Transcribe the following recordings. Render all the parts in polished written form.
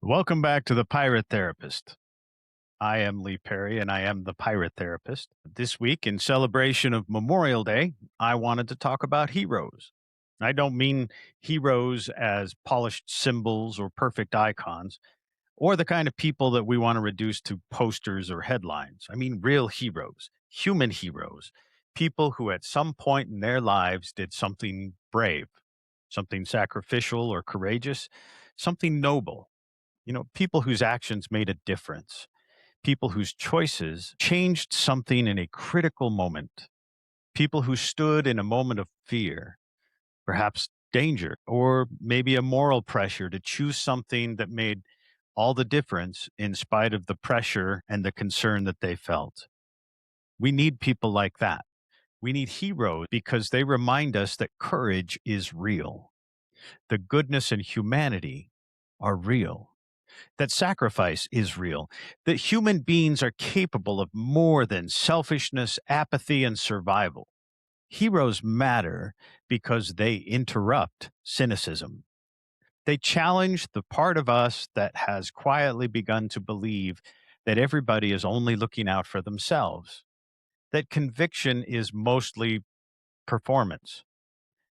Welcome back to the Pirate Therapist. I am Lee Perry and I am the Pirate Therapist. This week, in celebration of Memorial Day, I wanted to talk about heroes. I don't mean heroes as polished symbols or perfect icons, or the kind of people that we want to reduce to posters or headlines. I mean real heroes, human heroes, people who at some point in their lives did something brave, something sacrificial or courageous, something noble. People whose actions made a difference, people whose choices changed something in a critical moment, people who stood in a moment of fear, perhaps danger, or maybe a moral pressure to choose something that made all the difference in spite of the pressure and the concern that they felt. We need people like that. We need heroes because they remind us that courage is real. The goodness and humanity are real, that sacrifice is real, that human beings are capable of more than selfishness, apathy, and survival. Heroes matter because they interrupt cynicism. They challenge the part of us that has quietly begun to believe that everybody is only looking out for themselves, that conviction is mostly performance,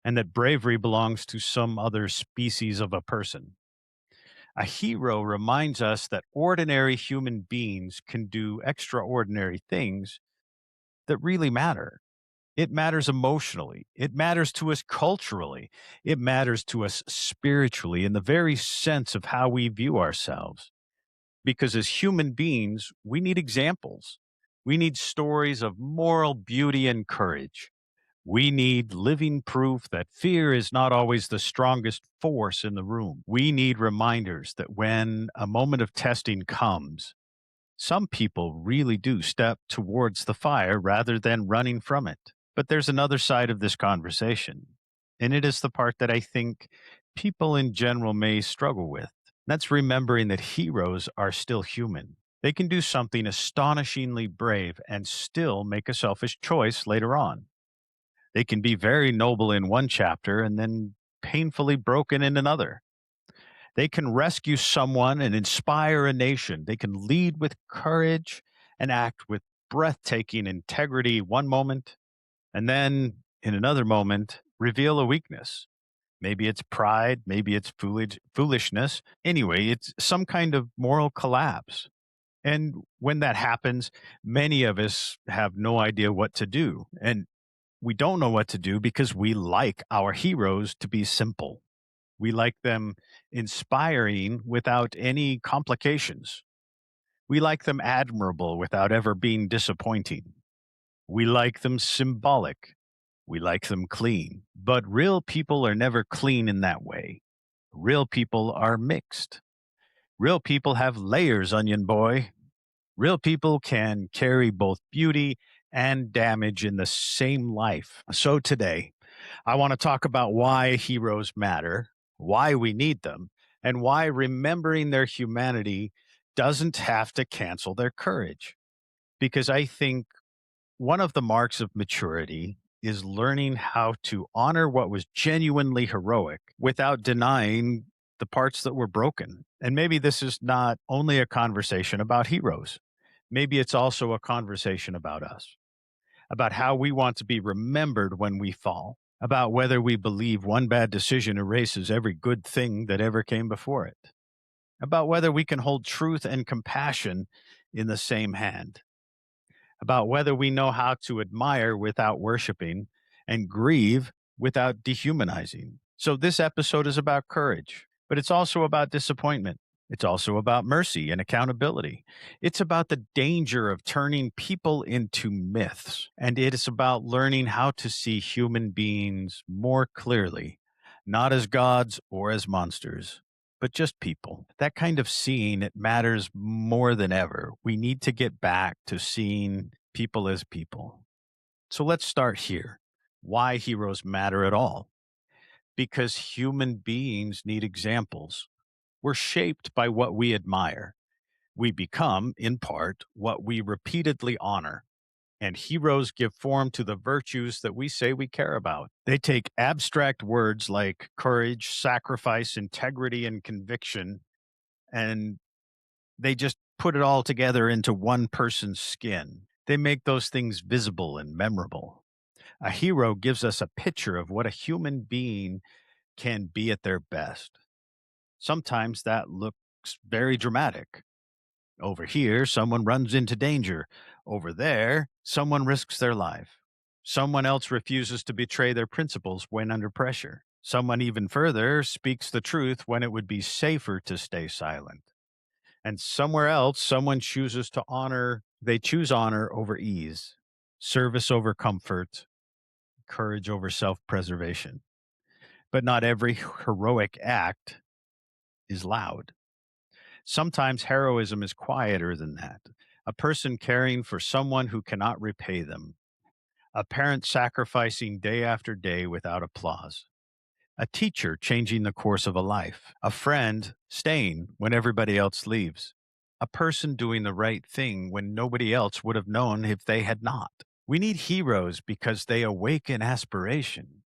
and that bravery belongs to some other species of a person. A hero reminds us that ordinary human beings can do extraordinary things that really matter. It matters emotionally. It matters to us culturally. It matters to us spiritually in the very sense of how we view ourselves. Because as human beings, we need examples. We need stories of moral beauty and courage. We need living proof that fear is not always the strongest force in the room. We need reminders that when a moment of testing comes, some people really do step towards the fire rather than running from it. But there's another side of this conversation, and it is the part that I think people in general may struggle with. That's remembering that heroes are still human. They can do something astonishingly brave and still make a selfish choice later on. They can be very noble in one chapter and then painfully broken in another. They can rescue someone and inspire a nation. They can lead with courage and act with breathtaking integrity one moment, and then in another moment, reveal a weakness. Maybe it's pride, maybe it's foolishness. Anyway, it's some kind of moral collapse. And when that happens, many of us have no idea what to do. And we don't know what to do because we like our heroes to be simple. We like them inspiring without any complications. We like them admirable without ever being disappointing. We like them symbolic. We like them clean. But real people are never clean in that way. Real people are mixed. Real people have layers, onion boy. Real people can carry both beauty and damage in the same life. So today, I want to talk about why heroes matter, why we need them, and why remembering their humanity doesn't have to cancel their courage. Because I think one of the marks of maturity is learning how to honor what was genuinely heroic without denying the parts that were broken. And maybe this is not only a conversation about heroes, maybe it's also a conversation about us, about how we want to be remembered when we fall, about whether we believe one bad decision erases every good thing that ever came before it, about whether we can hold truth and compassion in the same hand, about whether we know how to admire without worshiping and grieve without dehumanizing. So, this episode is about courage, but it's also about disappointment. It's also about mercy and accountability. It's about the danger of turning people into myths. And it is about learning how to see human beings more clearly, not as gods or as monsters, but just people. That kind of seeing, it matters more than ever. We need to get back to seeing people as people. So let's start here. Why heroes matter at all? Because human beings need examples. We're shaped by what we admire. We become, in part, what we repeatedly honor. And heroes give form to the virtues that we say we care about. They take abstract words like courage, sacrifice, integrity, and conviction, and they just put it all together into one person's skin. They make those things visible and memorable. A hero gives us a picture of what a human being can be at their best. Sometimes that looks very dramatic. Over here, someone runs into danger. Over there, someone risks their life. Someone else refuses to betray their principles when under pressure. Someone even further speaks the truth when it would be safer to stay silent. And somewhere else, someone chooses to honor, they choose honor over ease, service over comfort, courage over self preservation. But not every heroic act is loud. Sometimes heroism is quieter than that. A person caring for someone who cannot repay them, a parent sacrificing day after day without applause, a teacher changing the course of a life, a friend staying when everybody else leaves, a person doing the right thing when nobody else would have known if they had not. We need heroes because they awaken aspiration.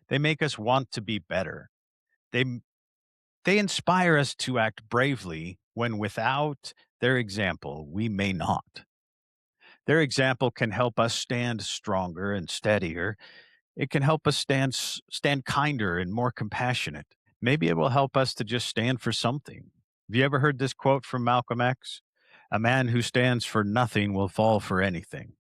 They make us want to be better. They they inspire us to act bravely when without their example we may not. Their example can help us stand stronger and steadier. It can help us stand kinder and more compassionate. Maybe it will help us to just stand for something. Have you ever heard this quote from Malcolm X? A man who stands for nothing will fall for anything.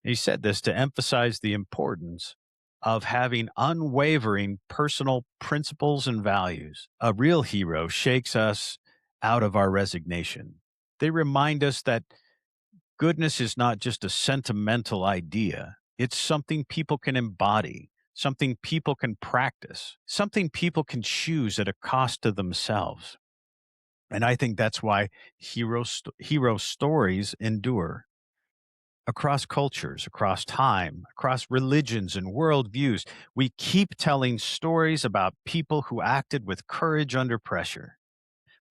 He said this to emphasize the importance of having unwavering personal principles and values. A real hero shakes us out of our resignation. They remind us that goodness is not just a sentimental idea, it's something people can embody, something people can practice, something people can choose at a cost to themselves. And I think that's why hero stories endure across cultures, across time, across religions and worldviews. We keep telling stories about people who acted with courage under pressure.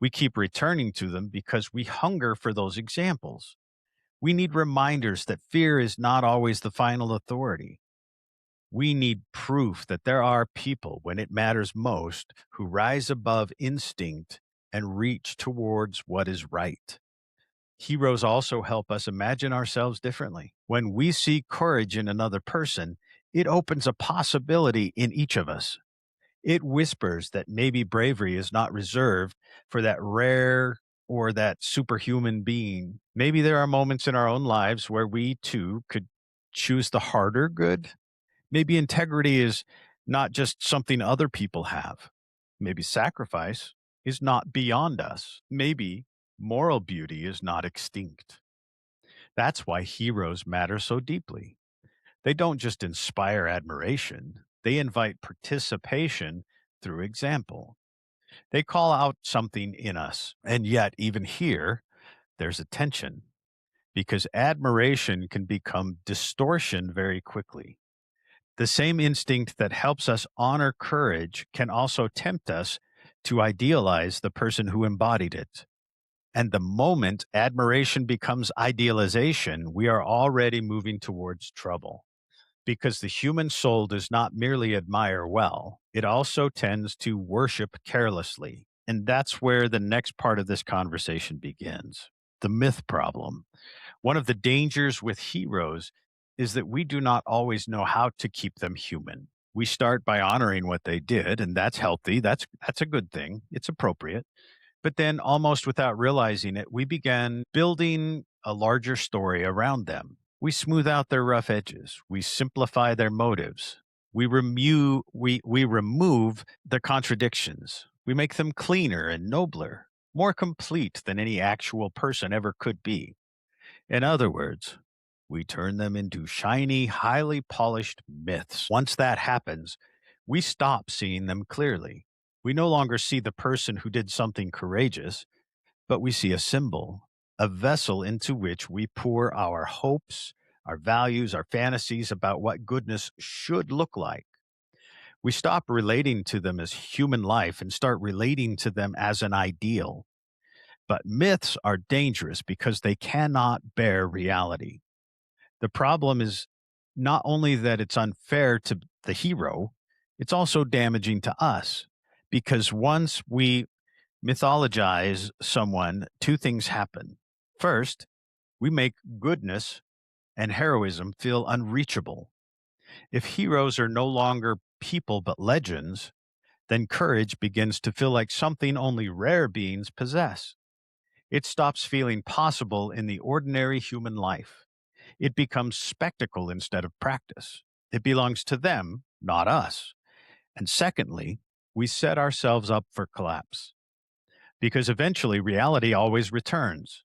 We keep returning to them because we hunger for those examples. We need reminders that fear is not always the final authority. We need proof that there are people, when it matters most, who rise above instinct and reach towards what is right. Heroes also help us imagine ourselves differently. When we see courage in another person, it opens a possibility in each of us. It whispers that maybe bravery is not reserved for that rare or that superhuman being. Maybe there are moments in our own lives where we too could choose the harder good. Maybe integrity is not just something other people have. Maybe sacrifice is not beyond us. Maybe moral beauty is not extinct. That's why heroes matter so deeply. They don't just inspire admiration, they invite participation through example. They call out something in us. And yet, even here, there's a tension because admiration can become distortion very quickly. The same instinct that helps us honor courage can also tempt us to idealize the person who embodied it. And the moment admiration becomes idealization, we are already moving towards trouble because the human soul does not merely admire well, it also tends to worship carelessly. And that's where the next part of this conversation begins, the myth problem. One of the dangers with heroes is that we do not always know how to keep them human. We start by honoring what they did, and that's healthy. That's a good thing. It's appropriate. But then, almost without realizing it, we began building a larger story around them. We smooth out their rough edges. We simplify their motives. We remove the contradictions. We make them cleaner and nobler, more complete than any actual person ever could be. In other words, we turn them into shiny, highly polished myths. Once that happens, we stop seeing them clearly. We no longer see the person who did something courageous, but we see a symbol, a vessel into which we pour our hopes, our values, our fantasies about what goodness should look like. We stop relating to them as human life and start relating to them as an ideal. But myths are dangerous because they cannot bear reality. The problem is not only that it's unfair to the hero, it's also damaging to us because once we mythologize someone, two things happen. First, we make goodness and heroism feel unreachable. If heroes are no longer people but legends, then courage begins to feel like something only rare beings possess. It stops feeling possible in the ordinary human life. It becomes spectacle instead of practice. It belongs to them, not us. And secondly, we set ourselves up for collapse because eventually reality always returns.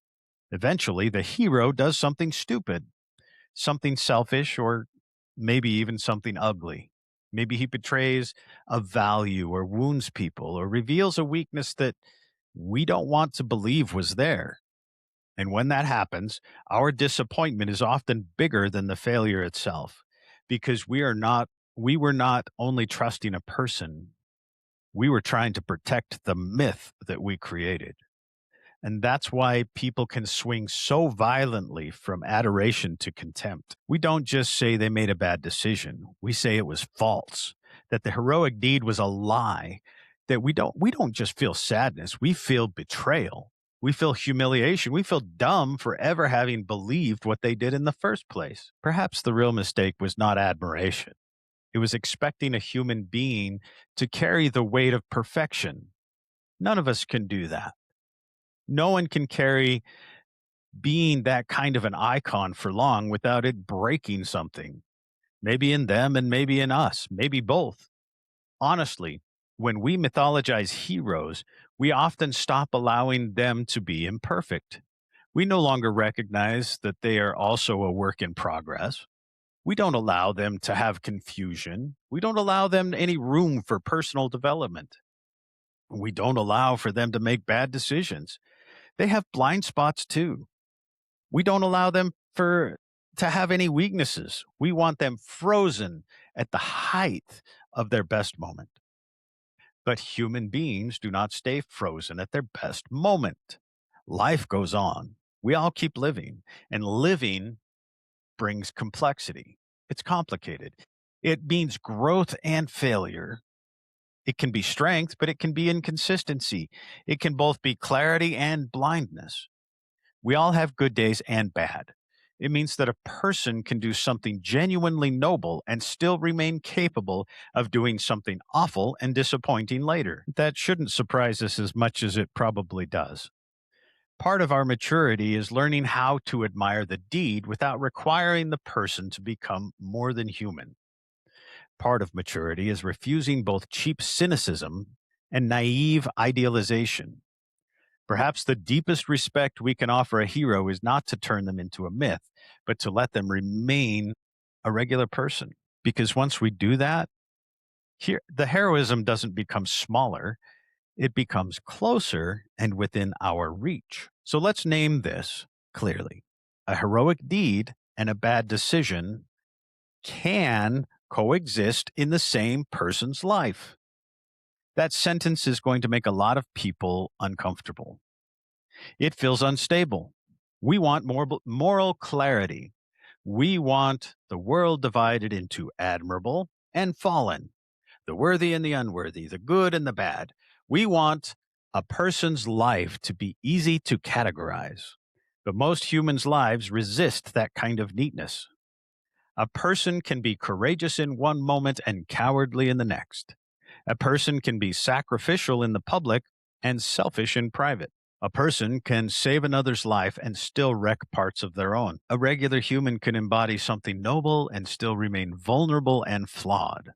Eventually, the hero does something stupid, something selfish, or maybe even something ugly. Maybe he betrays a value or wounds people or reveals a weakness that we don't want to believe was there. And when that happens, our disappointment is often bigger than the failure itself because we were not only trusting a person, we were trying to protect the myth that we created. And that's why people can swing so violently from adoration to contempt. We don't just say they made a bad decision. We say it was false, that the heroic deed was a lie, that we don't just feel sadness, we feel betrayal. We feel humiliation. We feel dumb for ever having believed what they did in the first place. Perhaps the real mistake was not admiration. It was expecting a human being to carry the weight of perfection. None of us can do that. No one can carry being that kind of an icon for long without it breaking something, maybe in them and maybe in us, maybe both. Honestly, when we mythologize heroes, we often stop allowing them to be imperfect. We no longer recognize that they are also a work in progress. We don't allow them to have confusion. We don't allow them any room for personal development. We don't allow for them to make bad decisions. They have blind spots too. We don't allow them for to have any weaknesses. We want them frozen at the height of their best moment. But human beings do not stay frozen at their best moment. Life goes on. We all keep living, and living brings complexity. It's complicated. It means growth and failure. It can be strength, but it can be inconsistency. It can both be clarity and blindness. We all have good days and bad. It means that a person can do something genuinely noble and still remain capable of doing something awful and disappointing later. That shouldn't surprise us as much as it probably does. Part of our maturity is learning how to admire the deed without requiring the person to become more than human. Part of maturity is refusing both cheap cynicism and naive idealization. Perhaps the deepest respect we can offer a hero is not to turn them into a myth, but to let them remain a regular person. Because once we do that, here the heroism doesn't become smaller, it becomes closer and within our reach. So let's name this clearly. A heroic deed and a bad decision can coexist in the same person's life. That sentence is going to make a lot of people uncomfortable. It feels unstable. We want more moral clarity. We want the world divided into admirable and fallen, the worthy and the unworthy, the good and the bad. We want a person's life to be easy to categorize. But most humans' lives resist that kind of neatness. A person can be courageous in one moment and cowardly in the next. A person can be sacrificial in the public and selfish in private. A person can save another's life and still wreck parts of their own. A regular human can embody something noble and still remain vulnerable and flawed.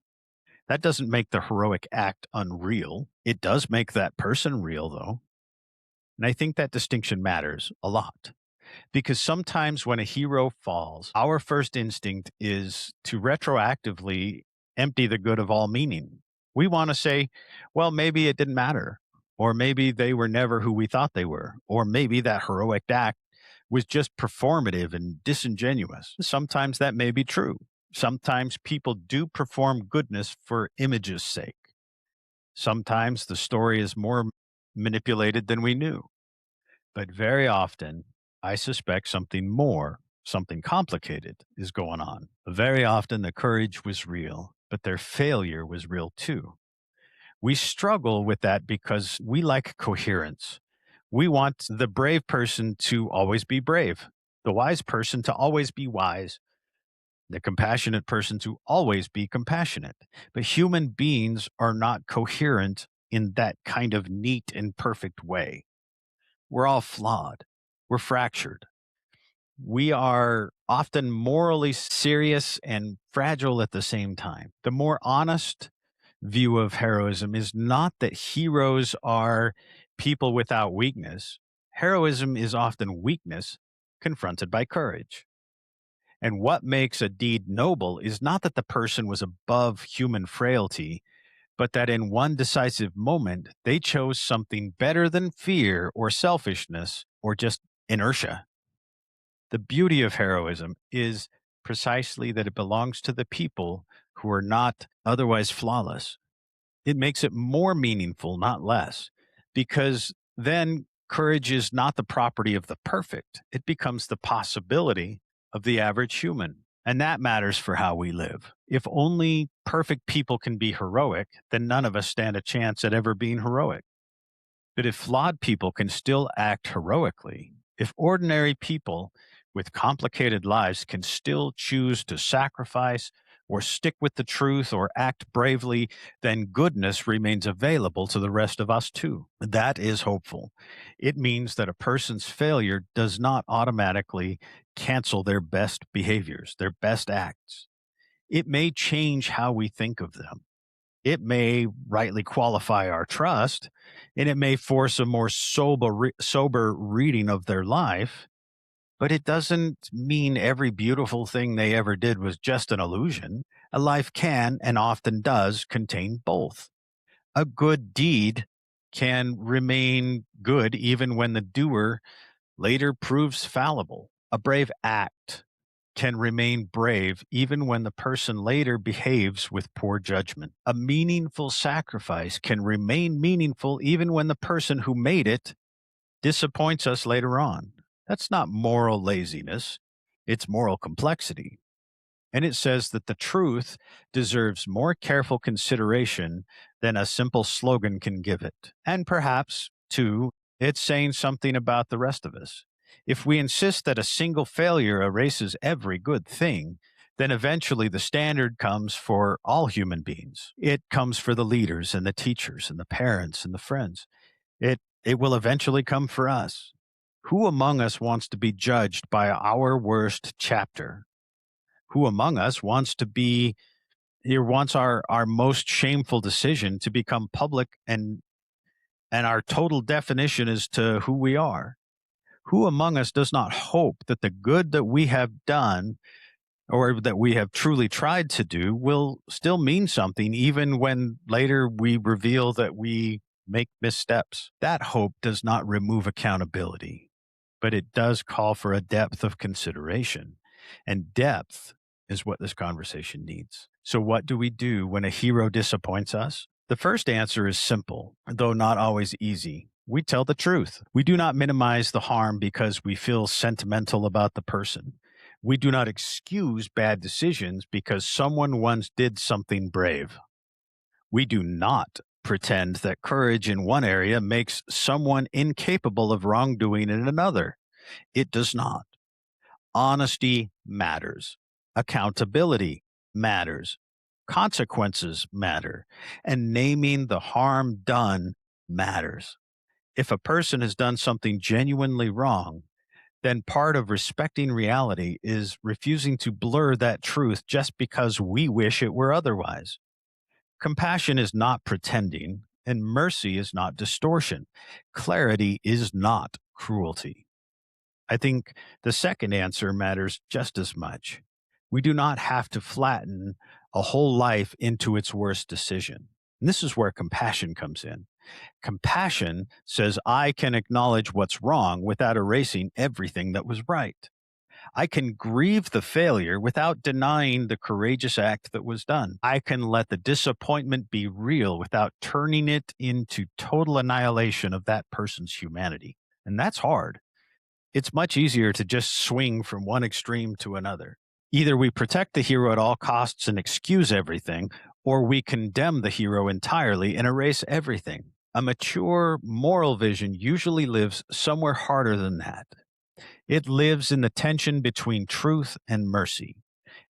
That doesn't make the heroic act unreal. It does make that person real, though. And I think that distinction matters a lot because sometimes when a hero falls, our first instinct is to retroactively empty the good of all meaning. We want to say, well, maybe it didn't matter, or maybe they were never who we thought they were, or maybe that heroic act was just performative and disingenuous. Sometimes that may be true. Sometimes people do perform goodness for image's sake. Sometimes the story is more manipulated than we knew. But very often, I suspect something more, something complicated is going on. Very often, the courage was real, but their failure was real too. We struggle with that because we like coherence. We want the brave person to always be brave, the wise person to always be wise, the compassionate person to always be compassionate. But human beings are not coherent in that kind of neat and perfect way. We're all flawed, we're fractured. We are often morally serious and fragile at the same time. The more honest view of heroism is not that heroes are people without weakness. Heroism is often weakness confronted by courage. And what makes a deed noble is not that the person was above human frailty, but that in one decisive moment they chose something better than fear or selfishness or just inertia. The beauty of heroism is precisely that it belongs to the people who are not otherwise flawless. It makes it more meaningful, not less, because then courage is not the property of the perfect. It becomes the possibility of the average human. And that matters for how we live. If only perfect people can be heroic, then none of us stand a chance at ever being heroic. But if flawed people can still act heroically, if ordinary people with complicated lives can still choose to sacrifice or stick with the truth or act bravely, then goodness remains available to the rest of us too. That is hopeful. It means that a person's failure does not automatically cancel their best behaviors, their best acts. It may change how we think of them. It may rightly qualify our trust, and it may force a more sober reading of their life, but it doesn't mean every beautiful thing they ever did was just an illusion. A life can and often does contain both. A good deed can remain good even when the doer later proves fallible. A brave act can remain brave even when the person later behaves with poor judgment. A meaningful sacrifice can remain meaningful even when the person who made it disappoints us later on. That's not moral laziness, it's moral complexity. And it says that the truth deserves more careful consideration than a simple slogan can give it. And perhaps, too, it's saying something about the rest of us. If we insist that a single failure erases every good thing, then eventually the standard comes for all human beings. It comes for the leaders and the teachers and the parents and the friends. It will eventually come for us. Who among us wants to be judged by our worst chapter? Who among us wants to be here wants our most shameful decision to become public and our total definition as to who we are? Who among us does not hope that the good that we have done or that we have truly tried to do will still mean something even when later we reveal that we make missteps? That hope does not remove accountability, but it does call for a depth of consideration. And depth is what this conversation needs. So, what do we do when a hero disappoints us? The first answer is simple, though not always easy. We tell the truth. We do not minimize the harm because we feel sentimental about the person. We do not excuse bad decisions because someone once did something brave. We do not pretend that courage in one area makes someone incapable of wrongdoing in another. It does not. Honesty matters. Accountability matters. Consequences matter. And naming the harm done matters. If a person has done something genuinely wrong, then part of respecting reality is refusing to blur that truth just because we wish it were otherwise. Compassion is not pretending, and mercy is not distortion. Clarity is not cruelty. I think the second answer matters just as much. We do not have to flatten a whole life into its worst decision. And this is where compassion comes in. Compassion says, I can acknowledge what's wrong without erasing everything that was right. I can grieve the failure without denying the courageous act that was done. I can let the disappointment be real without turning it into total annihilation of that person's humanity. And that's hard. It's much easier to just swing from one extreme to another. Either we protect the hero at all costs and excuse everything, or we condemn the hero entirely and erase everything. A mature moral vision usually lives somewhere harder than that. It lives in the tension between truth and mercy.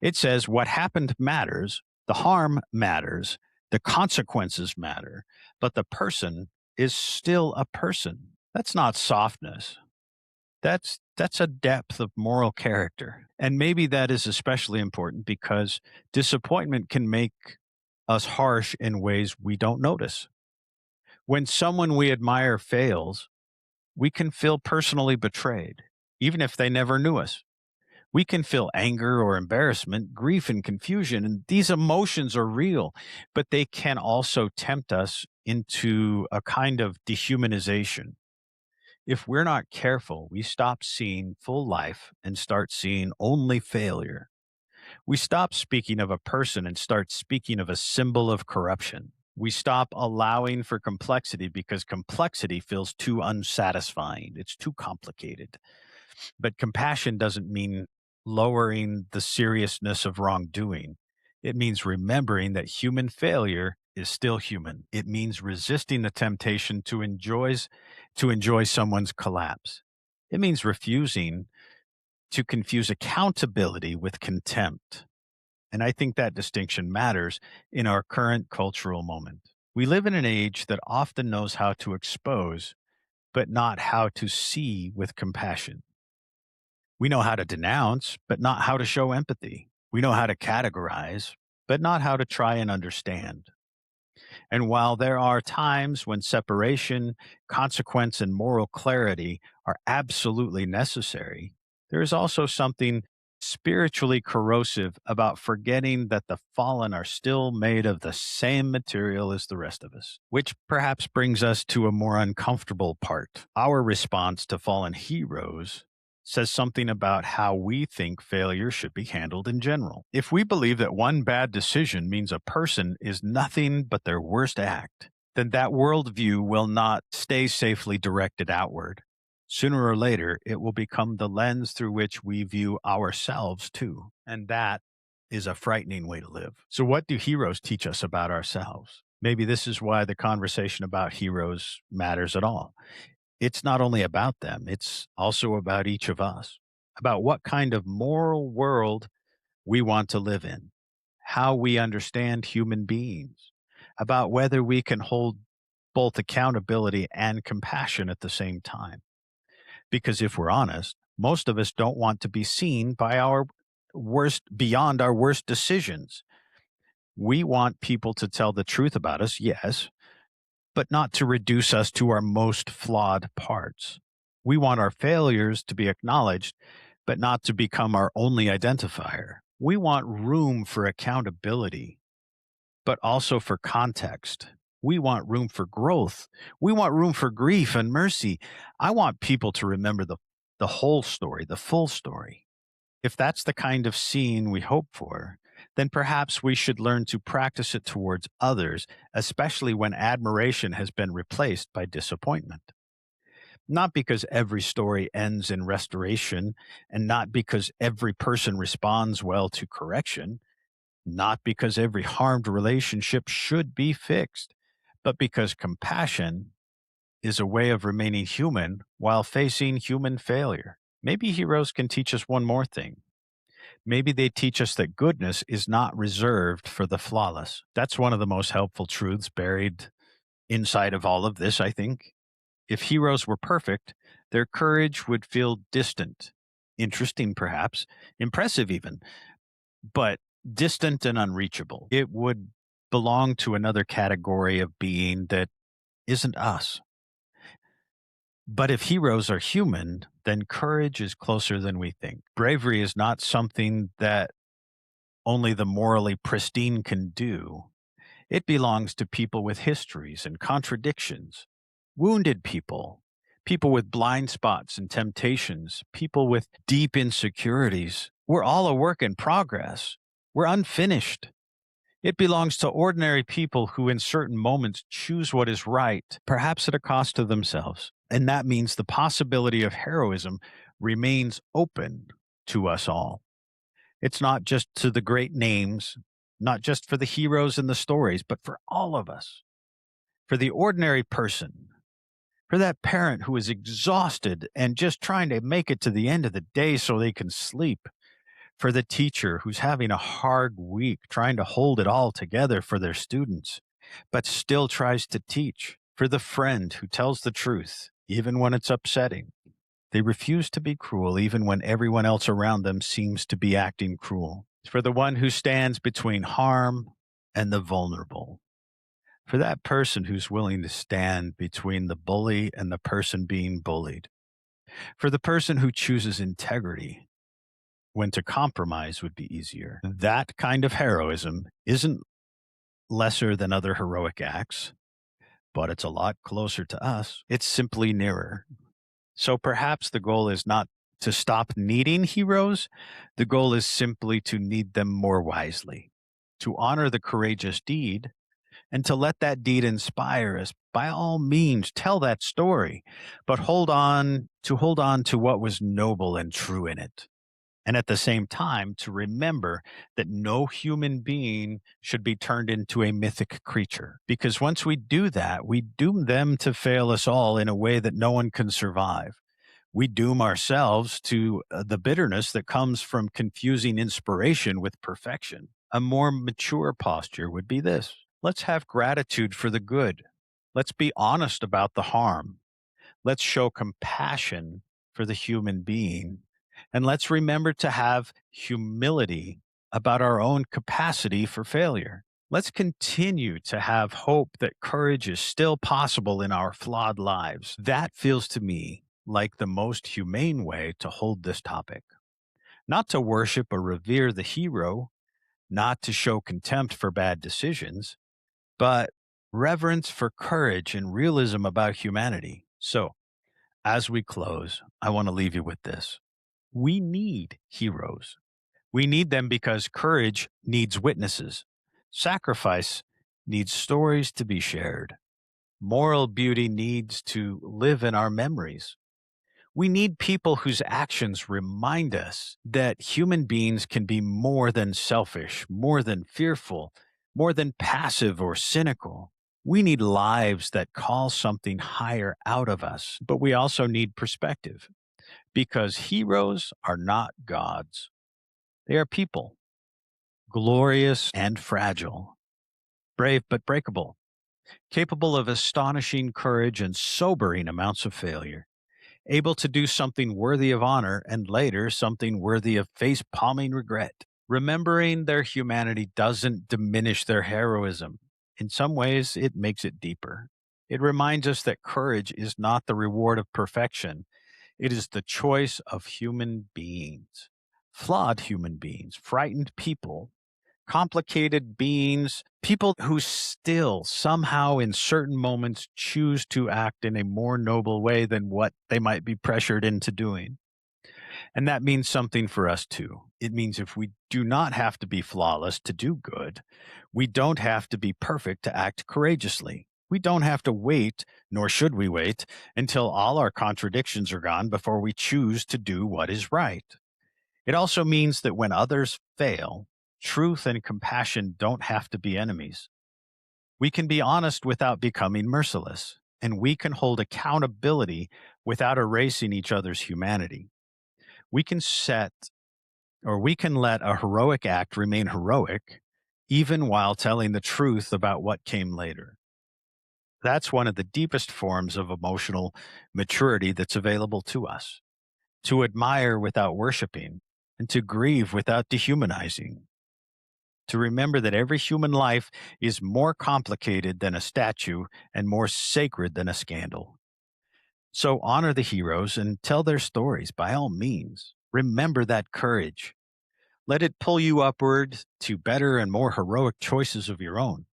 It says what happened matters, the harm matters, the consequences matter, but the person is still a person. That's not softness. That's a depth of moral character. And maybe that is especially important because disappointment can make us harsh in ways we don't notice. When someone we admire fails, we can feel personally betrayed, even if they never knew us. We can feel anger or embarrassment, grief and confusion, and these emotions are real, but they can also tempt us into a kind of dehumanization. If we're not careful, we stop seeing full life and start seeing only failure. We stop speaking of a person and start speaking of a symbol of corruption. We stop allowing for complexity because complexity feels too unsatisfying. It's too complicated. But compassion doesn't mean lowering the seriousness of wrongdoing. It means remembering that human failure is still human. It means resisting the temptation to enjoy someone's collapse. It means refusing to confuse accountability with contempt. And I think that distinction matters in our current cultural moment. We live in an age that often knows how to expose, but not how to see with compassion. We know how to denounce, but not how to show empathy. We know how to categorize, but not how to try and understand. And while there are times when separation, consequence, and moral clarity are absolutely necessary, there is also something spiritually corrosive about forgetting that the fallen are still made of the same material as the rest of us, which perhaps brings us to a more uncomfortable part. Our response to fallen heroes says something about how we think failure should be handled in general. If we believe that one bad decision means a person is nothing but their worst act, then that worldview will not stay safely directed outward. Sooner or later, it will become the lens through which we view ourselves too. And that is a frightening way to live. So, what do heroes teach us about ourselves? Maybe this is why the conversation about heroes matters at all. It's not only about them, it's also about each of us, about what kind of moral world we want to live in, how we understand human beings, about whether we can hold both accountability and compassion at the same time. Because if we're honest, most of us don't want to be seen by our worst, beyond our worst decisions. We want people to tell the truth about us, yes, but not to reduce us to our most flawed parts. We want our failures to be acknowledged, but not to become our only identifier. We want room for accountability, but also for context. We want room for growth. We want room for grief and mercy. I want people to remember the whole story, the full story. If that's the kind of scene we hope for, then perhaps we should learn to practice it towards others, especially when admiration has been replaced by disappointment. Not because every story ends in restoration, and not because every person responds well to correction, not because every harmed relationship should be fixed, but because compassion is a way of remaining human while facing human failure. Maybe heroes can teach us one more thing. Maybe they teach us that goodness is not reserved for the flawless. That's one of the most helpful truths buried inside of all of this, I think. If heroes were perfect, their courage would feel distant, interesting perhaps, impressive even, but distant and unreachable. It would belong to another category of being that isn't us. But if heroes are human, then courage is closer than we think. Bravery is not something that only the morally pristine can do. It belongs to people with histories and contradictions, wounded people, people with blind spots and temptations, people with deep insecurities. We're all a work in progress. We're unfinished. It belongs to ordinary people who, in certain moments, choose what is right, perhaps at a cost to themselves. And that means the possibility of heroism remains open to us all. It's not just to the great names, not just for the heroes in the stories, but for all of us, for the ordinary person, for that parent who is exhausted and just trying to make it to the end of the day so they can sleep, for the teacher who's having a hard week trying to hold it all together for their students, but still tries to teach, for the friend who tells the truth, even when it's upsetting. They refuse to be cruel even when everyone else around them seems to be acting cruel. For the one who stands between harm and the vulnerable. For that person who's willing to stand between the bully and the person being bullied. For the person who chooses integrity when to compromise would be easier. That kind of heroism isn't lesser than other heroic acts, but it's a lot closer to us. It's simply nearer. So perhaps the goal is not to stop needing heroes. The goal is simply to need them more wisely, to honor the courageous deed, and to let that deed inspire us. By all means, tell that story, but hold on to what was noble and true in it. And at the same time, to remember that no human being should be turned into a mythic creature. Because once we do that, we doom them to fail us all in a way that no one can survive. We doom ourselves to the bitterness that comes from confusing inspiration with perfection. A more mature posture would be this: let's have gratitude for the good. Let's be honest about the harm. Let's show compassion for the human being. And let's remember to have humility about our own capacity for failure. Let's continue to have hope that courage is still possible in our flawed lives. That feels to me like the most humane way to hold this topic. Not to worship or revere the hero, not to show contempt for bad decisions, but reverence for courage and realism about humanity. So, as we close, I want to leave you with this. We need heroes. We need them because courage needs witnesses. Sacrifice needs stories to be shared. Moral beauty needs to live in our memories. We need people whose actions remind us that human beings can be more than selfish, more than fearful, more than passive or cynical. We need lives that call something higher out of us, but we also need perspective because heroes are not gods. They are people, glorious and fragile, brave but breakable, capable of astonishing courage and sobering amounts of failure, able to do something worthy of honor and later something worthy of face palming regret. Remembering their humanity doesn't diminish their heroism. In some ways, it makes it deeper. It reminds us that courage is not the reward of perfection, it is the choice of human beings, flawed human beings, frightened people, complicated beings, people who still somehow in certain moments choose to act in a more noble way than what they might be pressured into doing. And that means something for us too. It means if we do not have to be flawless to do good, we don't have to be perfect to act courageously. We don't have to wait, nor should we wait, until all our contradictions are gone before we choose to do what is right. It also means that when others fail, truth and compassion don't have to be enemies. We can be honest without becoming merciless, and we can hold accountability without erasing each other's humanity. We can set we can let a heroic act remain heroic, even while telling the truth about what came later. That's one of the deepest forms of emotional maturity that's available to us: to admire without worshiping, and to grieve without dehumanizing. To remember that every human life is more complicated than a statue and more sacred than a scandal. So honor the heroes and tell their stories by all means. Remember that courage. Let it pull you upward to better and more heroic choices of your own.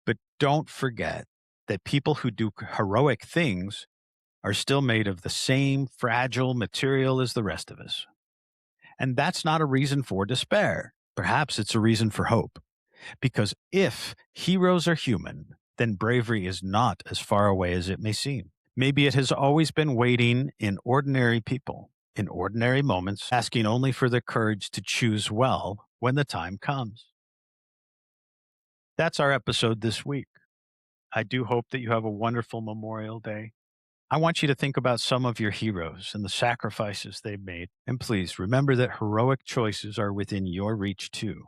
But don't forget that people who do heroic things are still made of the same fragile material as the rest of us. And that's not a reason for despair. Perhaps it's a reason for hope. Because if heroes are human, then bravery is not as far away as it may seem. Maybe it has always been waiting in ordinary people, in ordinary moments, asking only for the courage to choose well when the time comes. That's our episode this week. I do hope that you have a wonderful Memorial Day. I want you to think about some of your heroes and the sacrifices they've made. And please remember that heroic choices are within your reach too.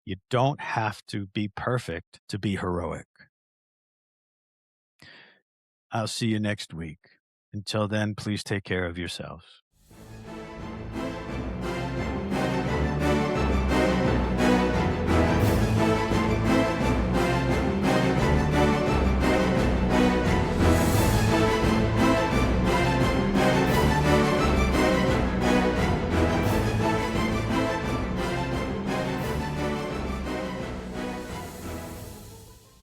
You don't have to be perfect to be heroic. I'll see you next week. Until then, please take care of yourselves.